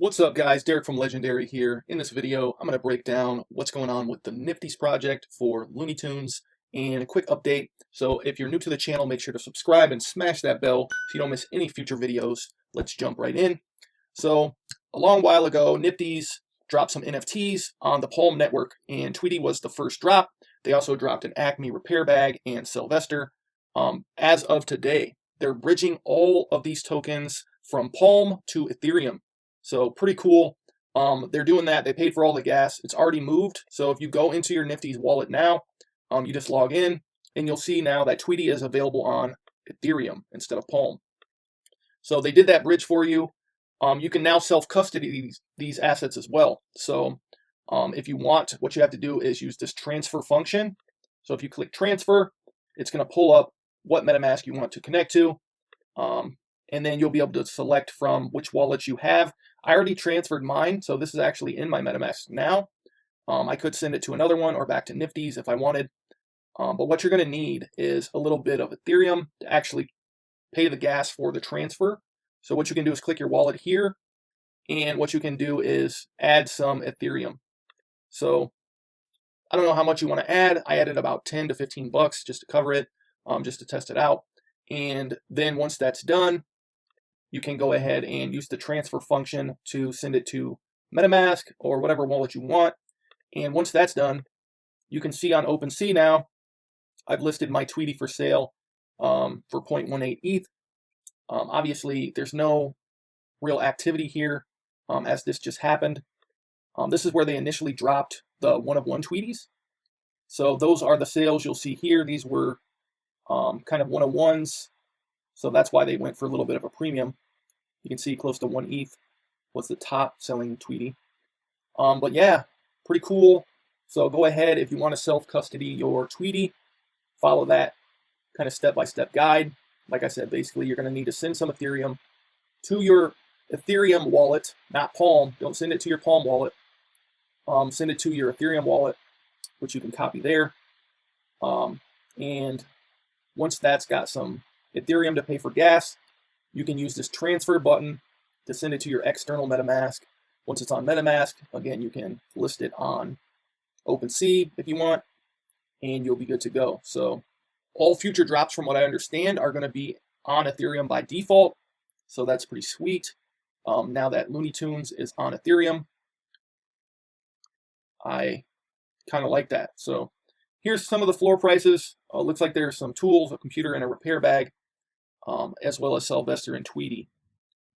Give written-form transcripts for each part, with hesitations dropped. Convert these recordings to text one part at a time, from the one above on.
What's up, guys? Derek from Legendary here. In this video, I'm going to break down what's going on with the NFTs project for Looney Tunes and a quick update. So if you're new to the channel, make sure to subscribe and smash that bell so you don't miss any future videos. Let's jump right in. So a long while ago, NFTs dropped some NFTs on the Palm network, and Tweety was the first drop. They also dropped an Acme repair bag and Sylvester. As of today, they're bridging all of these tokens from Palm to Ethereum. So pretty cool. They're doing that. They paid for all the gas. It's already moved. So if you go into your NFTs wallet now, you just log in and you'll see now that Tweety is available on Ethereum instead of Palm. So they did that bridge for you. You can now self-custody these assets as well. So if you want, what you have to do is use this transfer function. So if you click transfer, it's going to pull up what MetaMask you want to connect to. And then you'll be able to select from which wallets you have. I already transferred mine, so this is actually in my MetaMask now. I could send it to another one or back to NFTs if I wanted. But what you're going to need is a little bit of Ethereum to actually pay the gas for the transfer. So what you can do is click your wallet here, and what you can do is add some Ethereum. So I don't know how much you want to add. I added about 10 to 15 bucks just to cover it, just to test it out. And then once that's done, you can go ahead and use the transfer function to send it to MetaMask or whatever wallet you want. And once that's done, you can see on OpenSea now, I've listed my Tweety for sale for 0.18 ETH. Obviously, there's no real activity here as this just happened. This is where they initially dropped the one-of-one Tweeties. So those are the sales you'll see here. These were kind of one-of-ones. So that's why they went for a little bit of a premium. You can see close to 1 ETH was the top selling Tweety. But yeah, pretty cool. So go ahead if you want to self-custody your Tweety. Follow that kind of step-by-step guide. Like I said, basically you're going to need to send some Ethereum to your Ethereum wallet, not Palm. Don't send it to your Palm wallet. Send it to your Ethereum wallet, which you can copy there. And once that's got some Ethereum to pay for gas, you can use this transfer button to send it to your external MetaMask. Once it's on MetaMask, again, you can list it on OpenSea if you want, and you'll be good to go. So all future drops, from what I understand, are going to be on Ethereum by default. So that's pretty sweet. Now that Looney Tunes is on Ethereum, I kind of like that. So here's some of the floor prices. Looks like there's some tools, a computer, and a repair bag, as well as Sylvester and Tweety.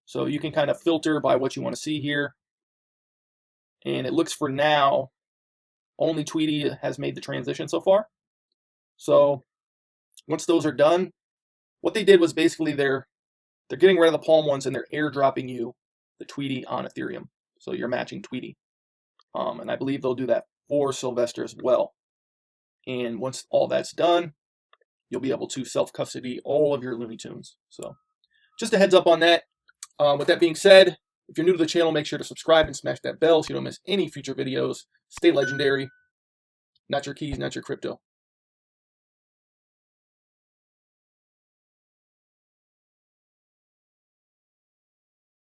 So you can kind of filter by what you want to see here. And it looks for now, only Tweety has made the transition so far. So once those are done, what they did was basically they're getting rid of the Palm ones and they're airdropping you the Tweety on Ethereum. So you're matching Tweety. And I believe they'll do that for Sylvester as well. And once all that's done, you'll be able to self-custody all of your Looney Tunes. So just a heads up on that. With that being said, if you're new to the channel, make sure to subscribe and smash that bell so you don't miss any future videos. Stay legendary. Not your keys, not your crypto.